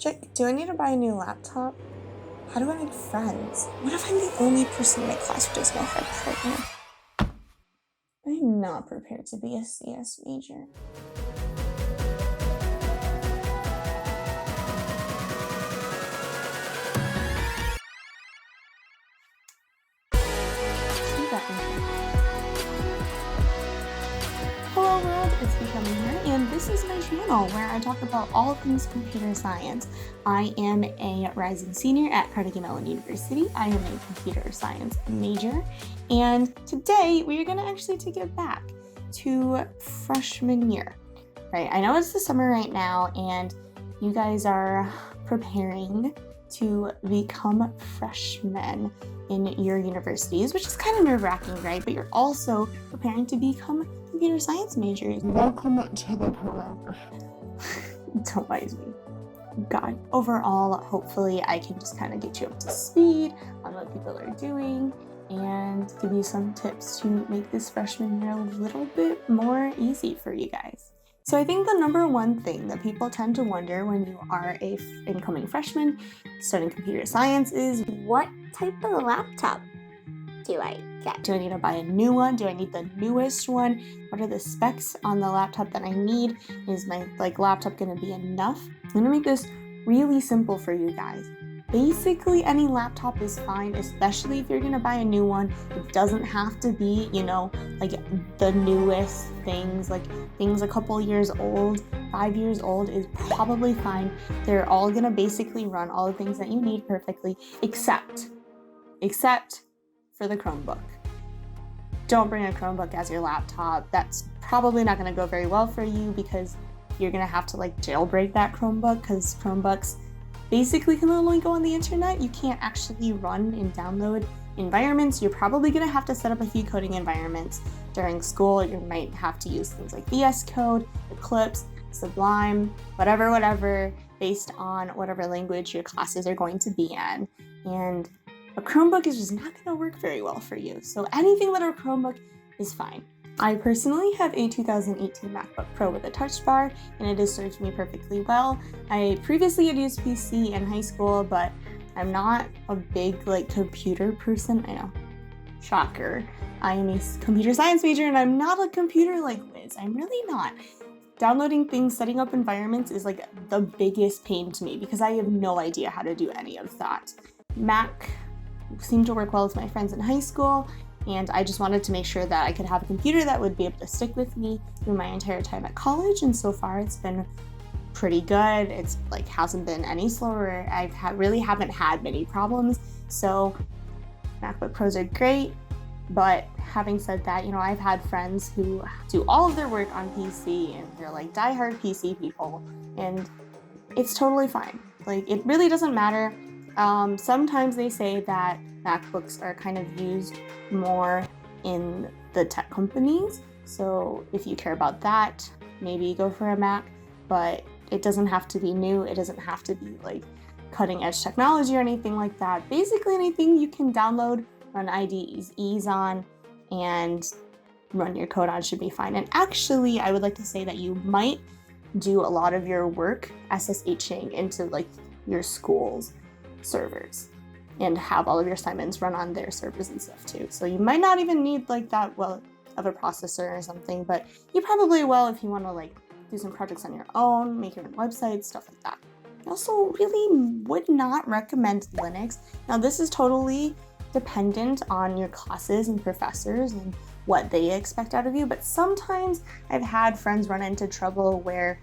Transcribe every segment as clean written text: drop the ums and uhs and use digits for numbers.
Do I need to buy a new laptop? How do I make friends? What if I'm the only person in my class who doesn't know how to program? I'm not prepared to be a CS major. Hello world, it's Becomming here, and this is my channel where I talk about all things computer science. I am a rising senior at Carnegie Mellon University. I am a computer science major, and today we are going to actually take it back to freshman year. Right, I know it's the summer right now, and you guys are preparing to become freshmen in your universities, which is kind of nerve-wracking, right? But you're also preparing to become computer science majors. Welcome to the program. Don't mind me. God. Overall, hopefully I can just kind of get you up to speed on what people are doing and give you some tips to make this freshman year a little bit more easy for you guys. So I think the number one thing that people tend to wonder when you are a incoming freshman studying computer science is, what type of laptop do I get? do I need to buy a new one? Do I need the newest one? What are the specs on the laptop that I need? Is my laptop gonna be enough? I'm gonna make this really simple for you guys. Basically, any laptop is fine, especially if you're gonna buy a new one. It doesn't have to be, the newest things, like things a couple years old. 5 years old is probably fine. They're all gonna basically run all the things that you need perfectly, except for the Chromebook. Don't bring a Chromebook as your laptop. That's probably not gonna go very well for you because you're gonna have to jailbreak that Chromebook, because Chromebooks basically can only go on the internet. You can't actually run and download environments. You're probably gonna have to set up a few coding environments during school. You might have to use things like VS Code, Eclipse, Sublime, whatever, based on whatever language your classes are going to be in. And a Chromebook is just not gonna work very well for you. So anything but a Chromebook is fine. I personally have a 2018 MacBook Pro with a touch bar, and it has served me perfectly well. I previously had used PC in high school, but I'm not a big computer person. I know, shocker. I am a computer science major, and I'm not a computer whiz. I'm really not. Downloading things, setting up environments is the biggest pain to me because I have no idea how to do any of that. Mac seemed to work well with my friends in high school, and I just wanted to make sure that I could have a computer that would be able to stick with me through my entire time at college, and so far it's been pretty good. It's hasn't been any slower. I really haven't had many problems, so MacBook Pros are great. But having said that, I've had friends who do all of their work on PC, and they're diehard PC people, and it's totally fine. It really doesn't matter. Sometimes they say that MacBooks are kind of used more in the tech companies. So if you care about that, maybe go for a Mac, but it doesn't have to be new. It doesn't have to be cutting edge technology or anything like that. Basically anything you can download, run IDEs on, and run your code on should be fine. And actually, I would like to say that you might do a lot of your work SSHing into your school's servers and have all of your assignments run on their servers and stuff too. So you might not even need that well of a processor or something, but you probably will if you want to do some projects on your own, make your own websites, stuff like that. I also really would not recommend Linux. Now this is totally dependent on your classes and professors and what they expect out of you, but sometimes I've had friends run into trouble where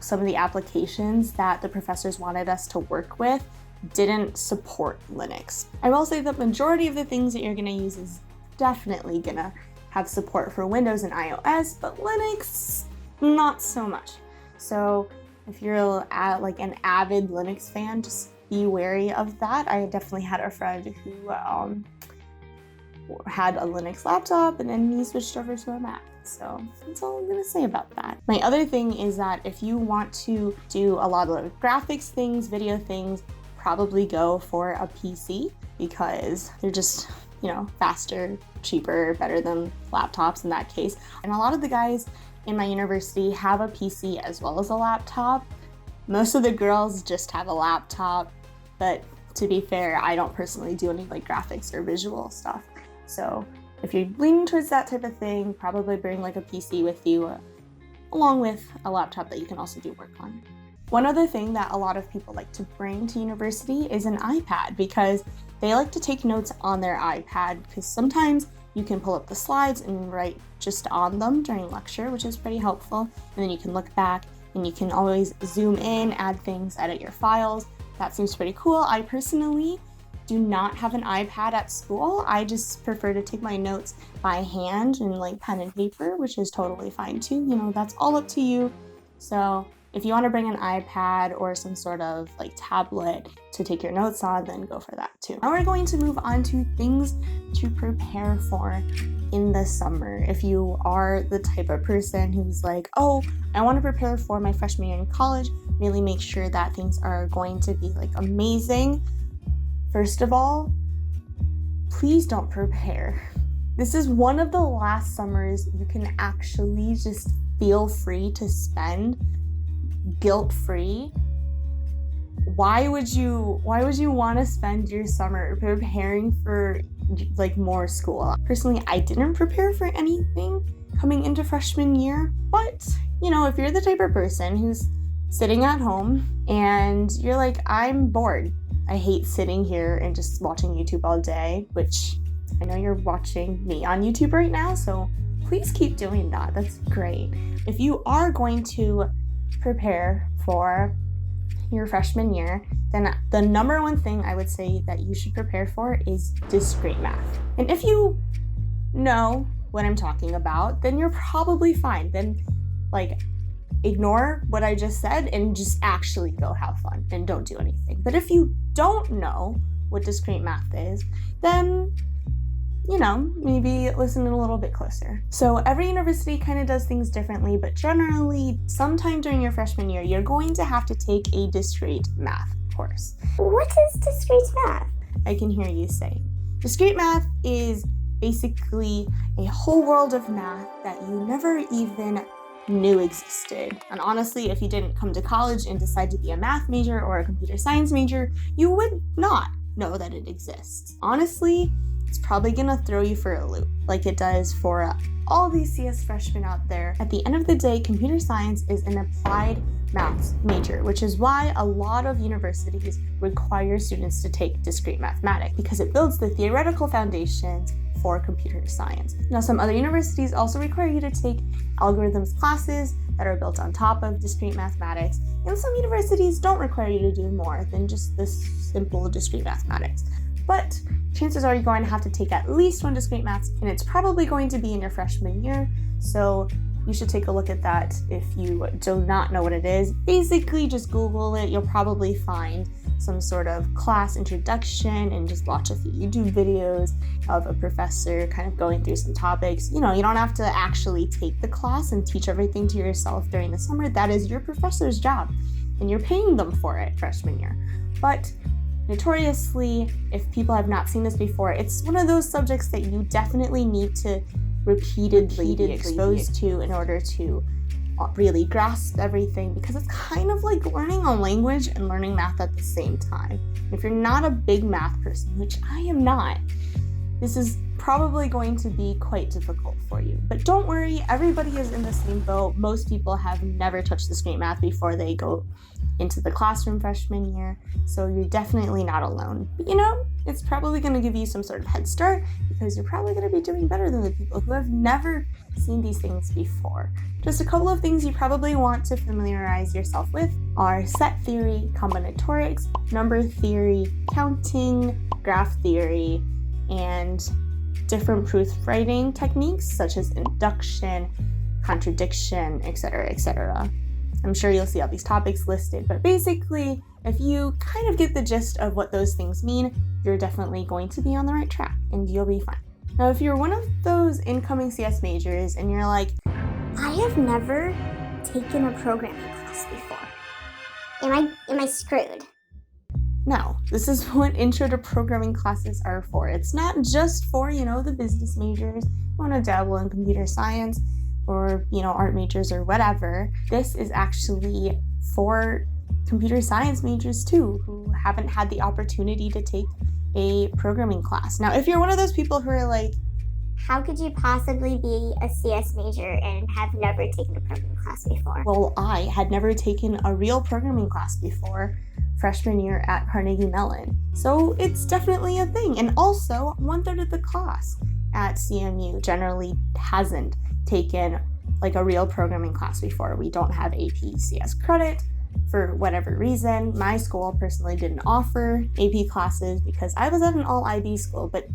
some of the applications that the professors wanted us to work with didn't support Linux. I will say the majority of the things that you're gonna use is definitely gonna have support for Windows and iOS, but Linux, not so much. So if you're an avid Linux fan, just be wary of that. I definitely had a friend who had a Linux laptop and then he switched over to a Mac. So that's all I'm gonna say about that. My other thing is that if you want to do a lot of graphics things, video things, probably go for a PC because they're just, faster, cheaper, better than laptops in that case. And a lot of the guys in my university have a PC as well as a laptop. Most of the girls just have a laptop, but to be fair, I don't personally do any like graphics or visual stuff. So if you're leaning towards that type of thing, probably bring like a PC with you along with a laptop that you can also do work on. One other thing that a lot of people like to bring to university is an iPad, because they like to take notes on their iPad, because sometimes you can pull up the slides and write just on them during lecture, which is pretty helpful. And then you can look back and you can always zoom in, add things, edit your files. That seems pretty cool. I personally do not have an iPad at school. I just prefer to take my notes by hand and like pen and paper, which is totally fine too. You know, that's all up to you. So if you want to bring an iPad or some sort of like tablet to take your notes on, then go for that too. Now we're going to move on to things to prepare for in the summer. If you are the type of person who's like, oh, I want to prepare for my freshman year in college, really make sure that things are going to be like amazing. First of all, please don't prepare. This is one of the last summers you can actually just feel free to spend guilt-free. Why would you want to spend your summer preparing for like more school? Personally, I didn't prepare for anything coming into freshman year, but you know, if you're the type of person who's sitting at home and you're like, I'm bored, I hate sitting here and just watching YouTube all day, which I know you're watching me on YouTube right now, so please keep doing that. That's great. If you are going to prepare for your freshman year, then the number one thing I would say that you should prepare for is discrete math. And if you know what I'm talking about, then you're probably fine. Then like ignore what I just said and just actually go have fun and don't do anything. But if you don't know what discrete math is, then you know, maybe listen a little bit closer. So every university kind of does things differently, but generally, sometime during your freshman year, you're going to have to take a discrete math course. What is discrete math? I can hear you saying. Discrete math is basically a whole world of math that you never even knew existed. And honestly, if you didn't come to college and decide to be a math major or a computer science major, you would not know that it exists. Honestly, it's probably gonna throw you for a loop, like it does for all these CS freshmen out there. At the end of the day, computer science is an applied maths major, which is why a lot of universities require students to take discrete mathematics, because it builds the theoretical foundations for computer science. Now, some other universities also require you to take algorithms classes that are built on top of discrete mathematics, and some universities don't require you to do more than just this simple discrete mathematics. But chances are you're going to have to take at least one discrete maths, and it's probably going to be in your freshman year, so you should take a look at that if you do not know what it is. Basically, just Google it. You'll probably find some sort of class introduction and just watch a few YouTube videos of a professor kind of going through some topics. You know, you don't have to actually take the class and teach everything to yourself during the summer. That is your professor's job, and you're paying them for it freshman year. But notoriously, if people have not seen this before, it's one of those subjects that you definitely need to repeatedly be exposed to in order to really grasp everything, because it's kind of like learning a language and learning math at the same time. If you're not a big math person, which I am not, this is probably going to be quite difficult for you. But don't worry, everybody is in the same boat. Most people have never touched discrete math before they go into the classroom freshman year, so you're definitely not alone. But you know, it's probably going to give you some sort of head start, because you're probably going to be doing better than the people who have never seen these things before. Just a couple of things you probably want to familiarize yourself with are set theory, combinatorics, number theory, counting, graph theory, and different proof writing techniques such as induction, contradiction, etc., etc. I'm sure you'll see all these topics listed, but basically, if you kind of get the gist of what those things mean, you're definitely going to be on the right track and you'll be fine. Now, if you're one of those incoming CS majors and you're like, I have never taken a programming class before. Am I screwed? no, this is what intro to programming classes are for. It's not just for, the business majors who want to dabble in computer science or, art majors or whatever. This is actually for computer science majors too who haven't had the opportunity to take a programming class. Now, if you're one of those people who are like, how could you possibly be a CS major and have never taken a programming class before? Well, I had never taken a real programming class before freshman year at Carnegie Mellon. So it's definitely a thing. And also, 1/3 of the class at CMU generally hasn't taken like a real programming class before. We don't have AP CS credit for whatever reason. My school personally didn't offer AP classes because I was at an all IB school, but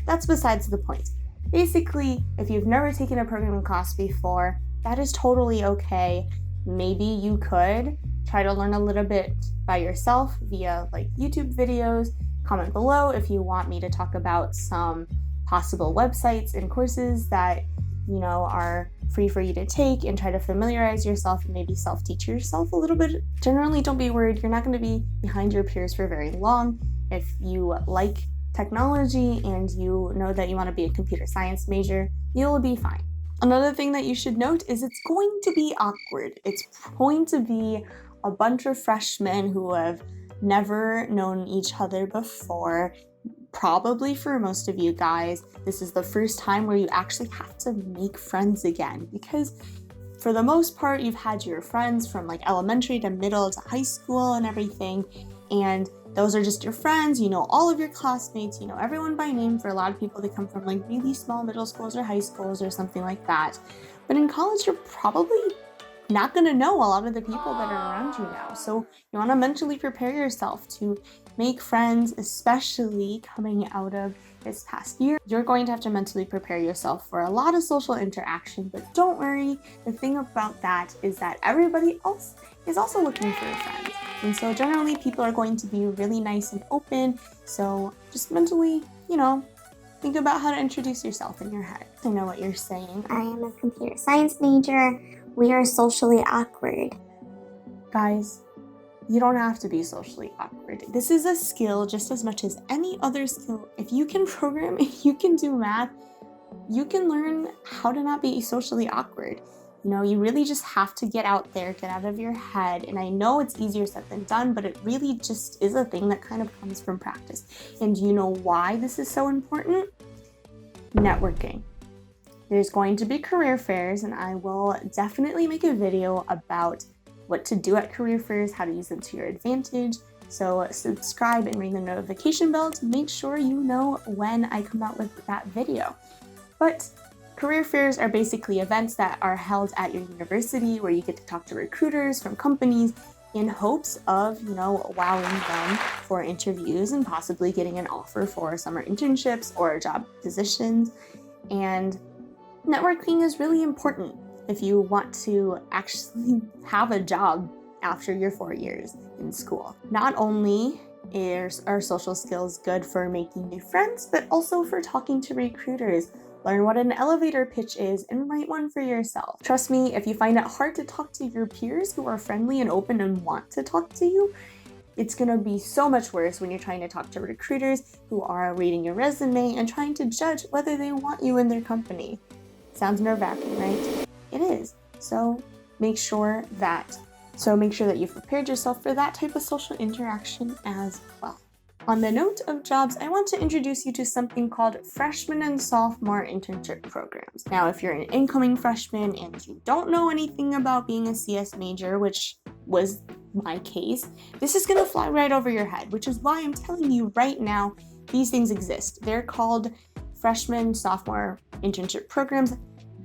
that's besides the point. Basically, if you've never taken a programming class before, that is totally okay. Maybe you could try to learn a little bit by yourself via like YouTube videos. Comment below if you want me to talk about some possible websites and courses that, are free for you to take, and try to familiarize yourself and maybe self-teach yourself a little bit. Generally, don't be worried. You're not going to be behind your peers for very long. If you like technology and you know that you want to be a computer science major, you'll be fine. Another thing that you should note is it's going to be awkward. It's going to be a bunch of freshmen who have never known each other before. Probably for most of you guys, this is the first time where you actually have to make friends again, because for the most part, you've had your friends from like elementary to middle to high school and everything, and those are just your friends. You know all of your classmates, you know everyone by name. For a lot of people, they come from like really small middle schools or high schools or something like that. But in college, you're probably not going to know a lot of the people that are around you now. So you want to mentally prepare yourself to make friends, especially coming out of this past year. You're going to have to mentally prepare yourself for a lot of social interaction, but don't worry. The thing about that is that everybody else is also looking for friends. And so generally people are going to be really nice and open. So just mentally, think about how to introduce yourself in your head. I know what you're saying. I am a computer science major. We are socially awkward. Guys, you don't have to be socially awkward. This is a skill just as much as any other skill. If you can program, if you can do math, you can learn how to not be socially awkward. You really just have to get out there, get out of your head. And I know it's easier said than done, but it really just is a thing that kind of comes from practice. And you know why this is so important? Networking. There's going to be career fairs, and I will definitely make a video about what to do at career fairs, how to use them to your advantage. So subscribe and ring the notification bell to make sure you know when I come out with that video. But career fairs are basically events that are held at your university where you get to talk to recruiters from companies in hopes of, wowing them for interviews and possibly getting an offer for summer internships or job positions. And networking is really important if you want to actually have a job after your 4 years in school. Not only are social skills good for making new friends, but also for talking to recruiters. Learn what an elevator pitch is and write one for yourself. Trust me, if you find it hard to talk to your peers who are friendly and open and want to talk to you, it's gonna be so much worse when you're trying to talk to recruiters who are reading your resume and trying to judge whether they want you in their company. Sounds nerve-wracking, right? It is. So make sure that you've prepared yourself for that type of social interaction as well. On the note of jobs, I want to introduce you to something called freshman and sophomore internship programs. Now, if you're an incoming freshman and you don't know anything about being a CS major, which was my case, this is gonna fly right over your head, which is why I'm telling you right now, these things exist. They're called freshman, sophomore internship programs,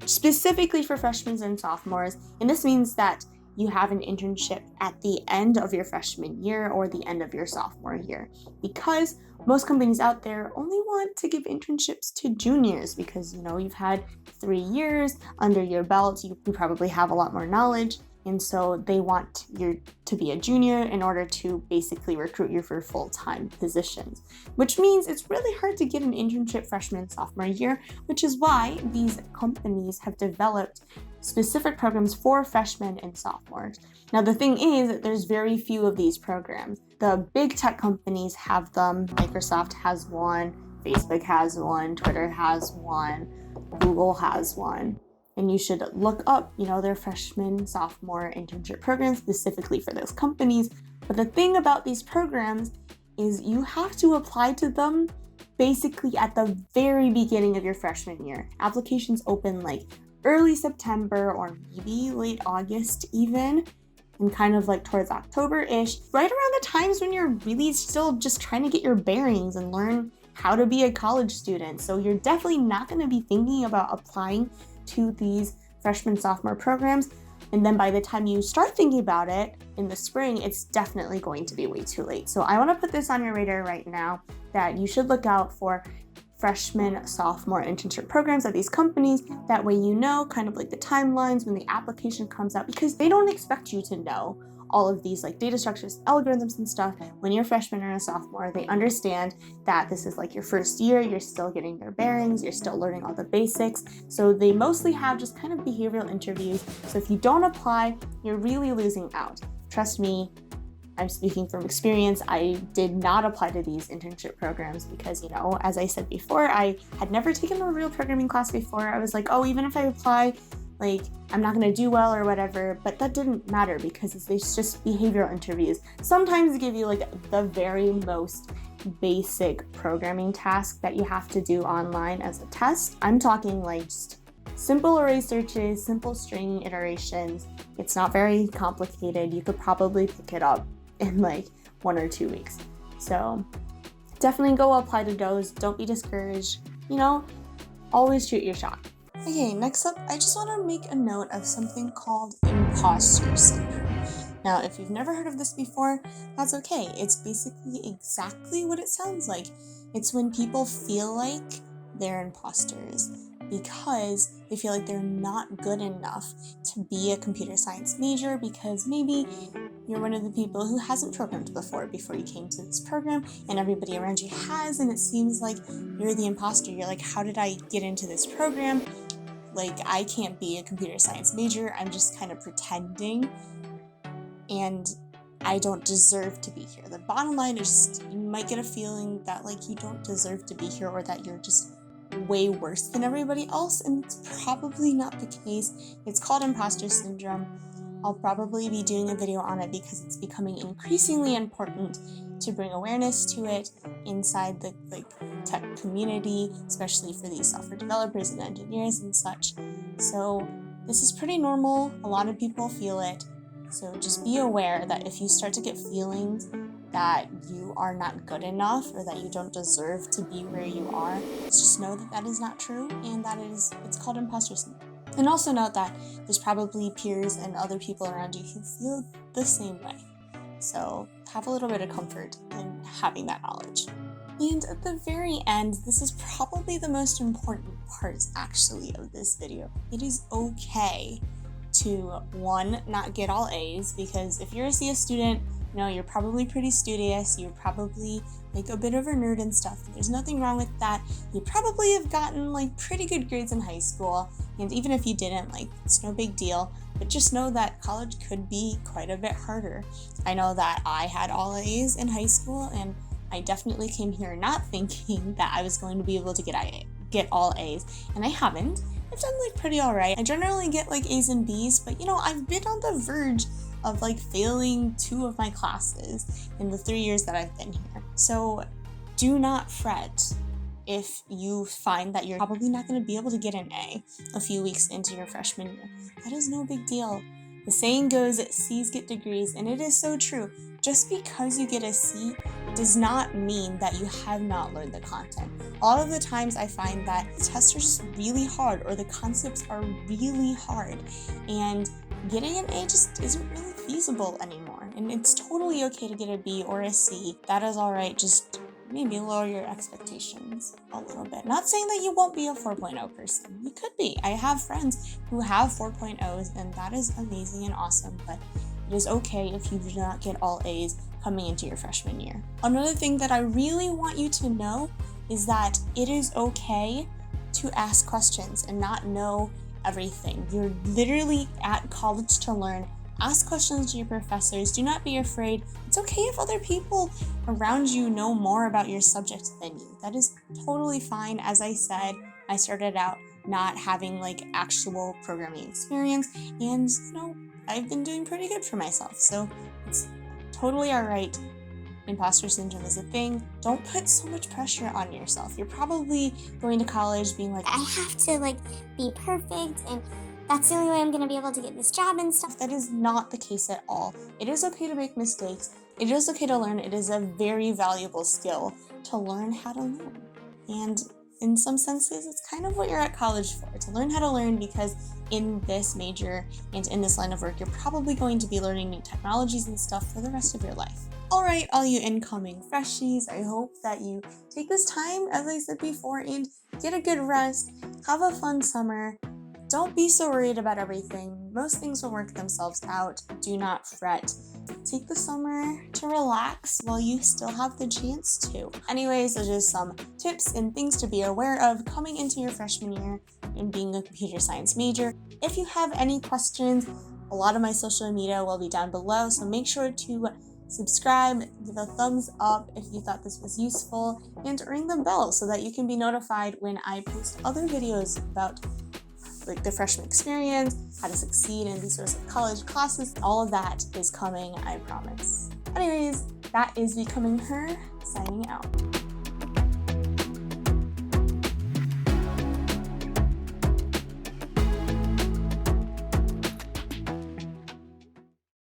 specifically for freshmen and sophomores. And this means that you have an internship at the end of your freshman year or the end of your sophomore year, because most companies out there only want to give internships to juniors because, you've had 3 years under your belt, you probably have a lot more knowledge. And so they want you to be a junior in order to basically recruit you for full-time positions, which means it's really hard to get an internship freshman and sophomore year, which is why these companies have developed specific programs for freshmen and sophomores. Now, the thing is that there's very few of these programs. The big tech companies have them. Microsoft has one, Facebook has one, Twitter has one, Google has one. And you should look up, their freshman, sophomore internship programs specifically for those companies. But the thing about these programs is you have to apply to them basically at the very beginning of your freshman year. Applications open like early September or maybe late August even, and kind of like towards October-ish, right around the times when you're really still just trying to get your bearings and learn how to be a college student. So you're definitely not going to be thinking about applying to these freshman, sophomore programs. And then by the time you start thinking about it in the spring, it's definitely going to be way too late. So I want to put this on your radar right now that you should look out for freshman, sophomore internship programs at these companies. That way you know kind of like the timelines when the application comes out, because they don't expect you to know all of these like data structures, algorithms and stuff when you're a freshman or a sophomore. They understand that this is like your first year, you're still getting your bearings, you're still learning all the basics. So they mostly have just kind of behavioral interviews. So if you don't apply, you're really losing out. Trust me, I'm speaking from experience. I did not apply to these internship programs because, you know, as I said before, I had never taken a real programming class before. I was like, oh, even if I apply, like, I'm not going to do well or whatever, but that didn't matter because it's just behavioral interviews. Sometimes they give you like the very most basic programming task that you have to do online as a test. I'm talking like just simple array searches, simple string iterations. It's not very complicated. You could probably pick it up in like 1 or 2 weeks. So definitely go apply to those. Don't be discouraged. You know, always shoot your shot. Okay, next up, I just want to make a note of something called imposter syndrome. Now, if you've never heard of this before, that's okay. It's basically exactly what it sounds like. It's when people feel like they're imposters because they feel like they're not good enough to be a computer science major, because maybe you're one of the people who hasn't programmed before you came to this program, and everybody around you has, and it seems like you're the imposter. You're like, how did I get into this program? Like, I can't be a computer science major. I'm just kind of pretending, and I don't deserve to be here. The bottom line is you might get a feeling that like you don't deserve to be here, or that you're just way worse than everybody else, and it's probably not the case. It's called imposter syndrome. I'll probably be doing a video on it because it's becoming increasingly important to bring awareness to it inside the tech community, especially for these software developers and engineers and such. So this is pretty normal. A lot of people feel it. So just be aware that if you start to get feelings that you are not good enough or that you don't deserve to be where you are, just know that that is not true, and that it's called imposter syndrome. And also note that there's probably peers and other people around you who feel the same way. So have a little bit of comfort in having that knowledge. And at the very end, this is probably the most important part actually of this video. It is okay to, one, not get all A's, because if you're a CS student, you know, you're probably pretty studious, you're probably like a bit of a nerd and stuff. There's nothing wrong with that. You probably have gotten like pretty good grades in high school, and even if you didn't, like, it's no big deal. But just know that college could be quite a bit harder. I know that I had all A's in high school, and I definitely came here not thinking that I was going to be able to get all A's, and I haven't. I've done like pretty alright. I generally get like A's and B's, but you know, I've been on the verge of like failing 2 of my classes in the 3 years that I've been here. So do not fret if you find that you're probably not going to be able to get an A few weeks into your freshman year. That is no big deal. The saying goes that C's get degrees, and it is so true. Just because you get a C does not mean that you have not learned the content. A lot of the times I find that the tests are just really hard, or the concepts are really hard, and getting an A just isn't really feasible anymore. And it's totally okay to get a B or a C. That is alright, just maybe lower your expectations a little bit. Not saying that you won't be a 4.0 person. You could be. I have friends who have 4.0s, and that is amazing and awesome, but it is okay if you do not get all A's coming into your freshman year. Another thing that I really want you to know is that it is okay to ask questions and not know everything. You're literally at college to learn. Ask questions to your professors. Do not be afraid. It's okay if other people around you know more about your subject than you. That is totally fine. As I said, I started out not having like actual programming experience, and you know, I've been doing pretty good for myself. So it's totally all right. Imposter syndrome is a thing. Don't put so much pressure on yourself. You're probably going to college being like, I have to be perfect, and that's the only way I'm gonna be able to get this job and stuff. that is not the case at all. It is okay to make mistakes. It is okay to learn. It is a very valuable skill to learn how to learn. And in some senses, it's kind of what you're at college for, to learn how to learn, because in this major and in this line of work, you're probably going to be learning new technologies and stuff for the rest of your life. All right, all you incoming freshies, I hope that you take this time, as I said before, and get a good rest. Have a fun summer. Don't be so worried about everything. Most things will work themselves out. Do not fret. Take the summer to relax while you still have the chance to. Anyways, those are just some tips and things to be aware of coming into your freshman year and being a computer science major. If you have any questions, a lot of my social media will be down below, so make sure to subscribe, give a thumbs up if you thought this was useful, and ring the bell so that you can be notified when I post other videos about the freshman experience, how to succeed in these sorts of college classes. All of that is coming, I promise. Anyways, that is Becoming Her, signing out.